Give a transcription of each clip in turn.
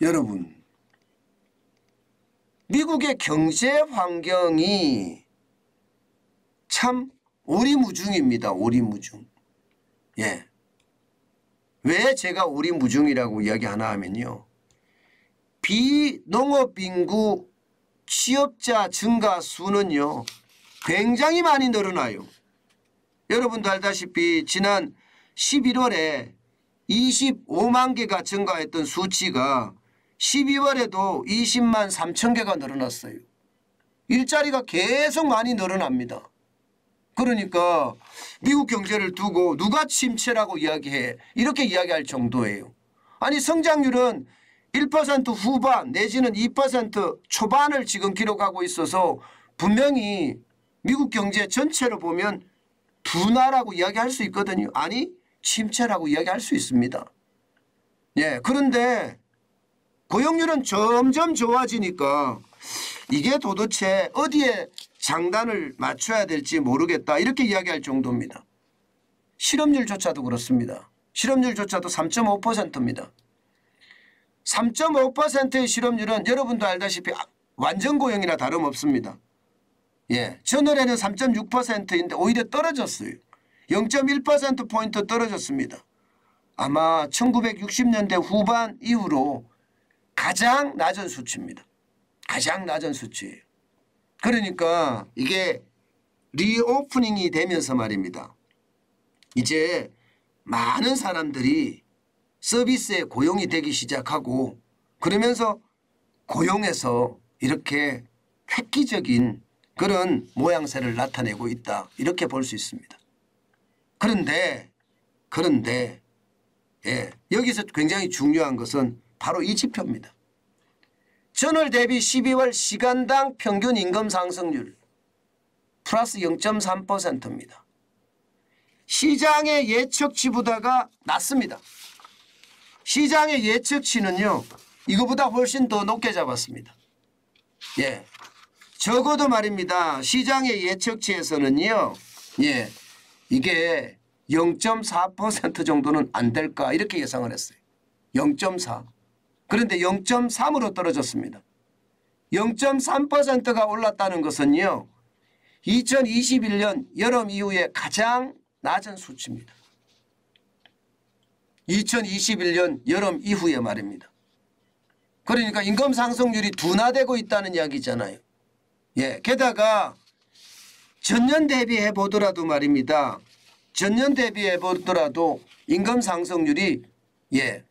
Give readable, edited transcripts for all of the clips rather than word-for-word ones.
여러분, 미국의 경제 환경이 참 오리무중입니다. 오리무중. 예. 왜 제가 오리무중이라고 이야기하나 하면요. 비농업 인구 취업자 증가 수는요. 굉장히 많이 늘어나요. 여러분도 알다시피 지난 11월에 25만 개가 증가했던 수치가 12월에도 20만 3천 개가 늘어났어요. 일자리가 계속 많이 늘어납니다. 그러니까 미국 경제를 두고 누가 침체라고 이야기해 이렇게 이야기할 정도예요. 아니 성장률은 1% 후반 내지는 2% 초반을 지금 기록하고 있어서 분명히 미국 경제 전체로 보면 둔화라고 이야기할 수 있거든요. 아니 침체라고 이야기할 수 있습니다. 예, 그런데 고용률은 점점 좋아지니까 이게 도대체 어디에 장단을 맞춰야 될지 모르겠다 이렇게 이야기할 정도입니다. 실업률조차도 그렇습니다. 실업률조차도 3.5%입니다. 3.5%의 실업률은 여러분도 알다시피 완전 고용이나 다름없습니다. 예, 전월에는 3.6%인데 오히려 떨어졌어요. 0.1%포인트 떨어졌습니다. 아마 1960년대 후반 이후로 가장 낮은 수치입니다. 가장 낮은 수치예요. 그러니까 이게 리오프닝이 되면서 말입니다. 이제 많은 사람들이 서비스에 고용이 되기 시작하고 그러면서 고용에서 이렇게 획기적인 그런 모양새를 나타내고 있다. 이렇게 볼 수 있습니다. 그런데 예, 여기서 굉장히 중요한 것은 바로 이 지표입니다. 전월 대비 12월 시간당 평균 임금 상승률 플러스 0.3%입니다. 시장의 예측치보다가 낮습니다. 시장의 예측치는요. 이거보다 훨씬 더 높게 잡았습니다. 예, 적어도 말입니다. 시장의 예측치에서는요. 예, 이게 0.4% 정도는 안 될까 이렇게 예상을 했어요. 0.4. 그런데 0.3으로 떨어졌습니다. 0.3%가 올랐다는 것은요. 2021년 여름 이후에 가장 낮은 수치입니다. 2021년 여름 이후에 말입니다. 그러니까 임금 상승률이 둔화되고 있다는 이야기잖아요. 예, 게다가 전년 대비해 보더라도 말입니다. 전년 대비해 보더라도 임금 상승률이 예,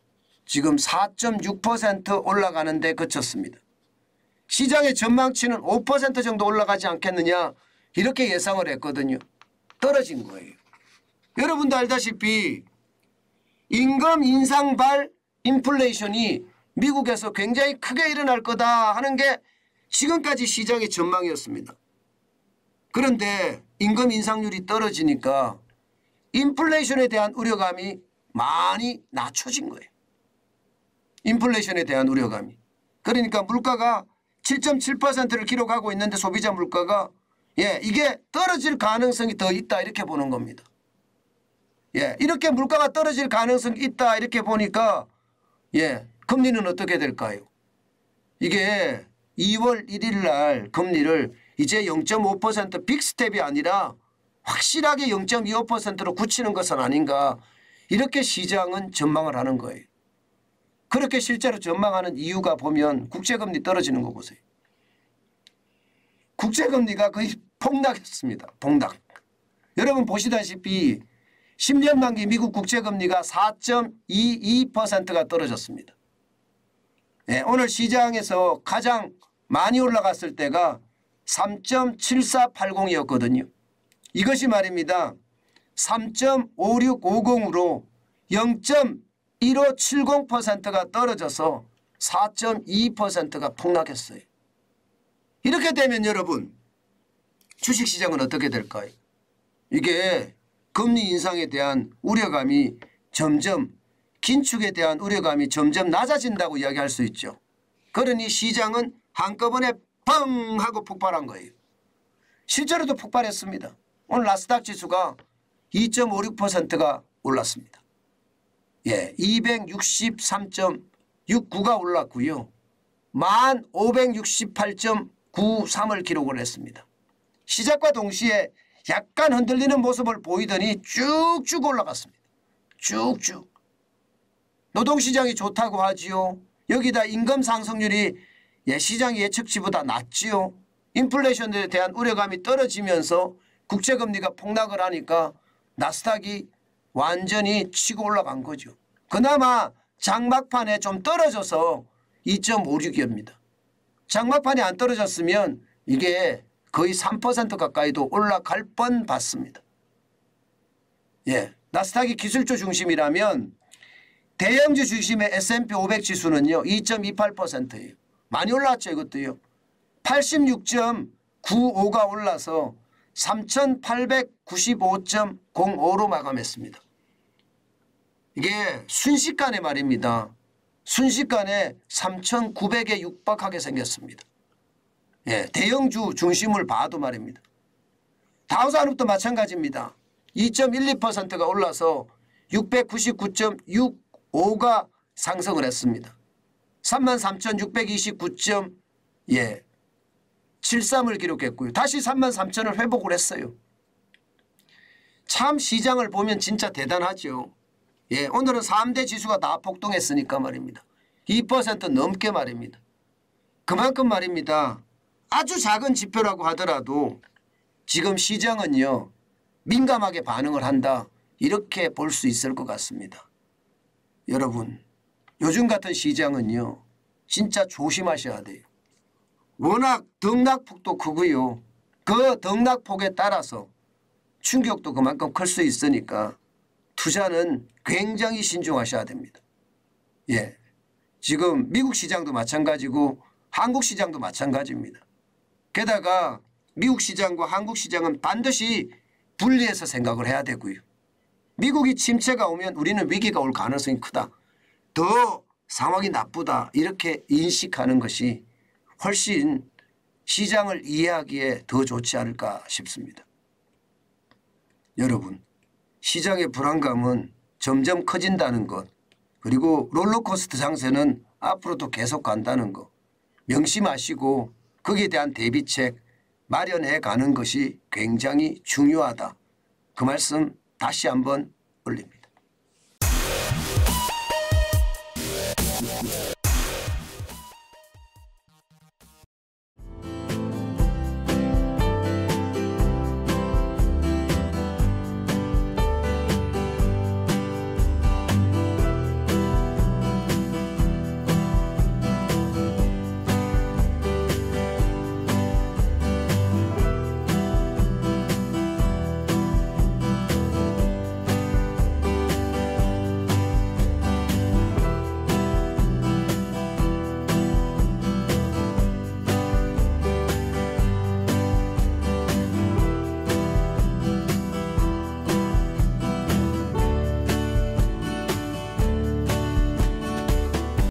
지금 4.6% 올라가는 데 그쳤습니다. 시장의 전망치는 5% 정도 올라가지 않겠느냐 이렇게 예상을 했거든요. 떨어진 거예요. 여러분도 알다시피 임금 인상발 인플레이션이 미국에서 굉장히 크게 일어날 거다 하는 게 지금까지 시장의 전망이었습니다. 그런데 임금 인상률이 떨어지니까 인플레이션에 대한 우려감이 많이 낮춰진 거예요. 인플레이션에 대한 우려감이. 그러니까 물가가 7.7%를 기록하고 있는데 소비자 물가가 예, 이게 떨어질 가능성이 더 있다 이렇게 보는 겁니다. 예, 이렇게 물가가 떨어질 가능성이 있다 이렇게 보니까 예, 금리는 어떻게 될까요? 이게 2월 1일 날 금리를 이제 0.5% 빅스텝이 아니라 확실하게 0.25%로 굳히는 것은 아닌가 이렇게 시장은 전망을 하는 거예요. 그렇게 실제로 전망하는 이유가 보면 국제금리 떨어지는 거 보세요. 국제금리가 거의 폭락했습니다. 폭락. 여러분 보시다시피 10년 만기 미국 국제금리가 4.22%가 떨어졌습니다. 네, 오늘 시장에서 가장 많이 올라갔을 때가 3.7480이었거든요. 이것이 말입니다. 3.5650으로 0.1570%가 떨어져서 4.2%가 폭락했어요. 이렇게 되면 여러분 주식시장은 어떻게 될까요? 이게 금리 인상에 대한 우려감이 점점 긴축에 대한 우려감이 점점 낮아진다고 이야기할 수 있죠. 그러니 시장은 한꺼번에 펑 하고 폭발한 거예요. 실제로도 폭발했습니다. 오늘 나스닥 지수가 2.56%가 올랐습니다. 예, 263점 69가 올랐고요. 1568.93을 기록을 했습니다. 시작과 동시에 약간 흔들리는 모습을 보이더니 쭉쭉 올라갔습니다. 쭉쭉. 노동시장이 좋다고 하지요. 여기다 임금 상승률이 시장 예측치보다 낮지요. 인플레이션에 대한 우려감이 떨어지면서 국제금리가 폭락을 하니까 나스닥이 완전히 치고 올라간 거죠. 그나마 장막판에 좀 떨어져서 2.56이옵니다. 장막판이 안 떨어졌으면 이게 거의 3% 가까이도 올라갈 뻔 봤습니다. 예, 나스닥이 기술주 중심이라면 대형주 중심의 S&P 500 지수는요 2.28%예요. 많이 올랐죠. 이것도요. 86.95가 올라서 3895.05로 마감했습니다. 이게 순식간에 말입니다. 순식간에 3900에 육박하게 생겼습니다. 예, 대형주 중심을 봐도 말입니다. 다우산업도 마찬가지입니다. 2.12%가 올라서 699.65가 상승을 했습니다. 33,629.73을 기록했고요. 다시 33,000을 회복을 했어요. 참 시장을 보면 진짜 대단하죠. 예, 오늘은 3대 지수가 다 폭등했으니까 말입니다. 2% 넘게 말입니다. 그만큼 말입니다. 아주 작은 지표라고 하더라도 지금 시장은요 민감하게 반응을 한다. 이렇게 볼 수 있을 것 같습니다. 여러분 요즘 같은 시장은요 진짜 조심하셔야 돼요. 워낙 등락폭도 크고요. 그 등락폭에 따라서 충격도 그만큼 클 수 있으니까 투자는 굉장히 신중하셔야 됩니다. 예, 지금 미국 시장도 마찬가지고 한국 시장도 마찬가지입니다. 게다가 미국 시장과 한국 시장은 반드시 분리해서 생각을 해야 되고요. 미국이 침체가 오면 우리는 위기가 올 가능성이 크다. 더 상황이 나쁘다. 이렇게 인식하는 것이 훨씬 시장을 이해하기에 더 좋지 않을까 싶습니다. 여러분 시장의 불안감은 점점 커진다는 것 그리고 롤러코스터 장세는 앞으로도 계속 간다는 것 명심하시고 거기에 대한 대비책 마련해 가는 것이 굉장히 중요하다. 그 말씀 다시 한번 올립니다.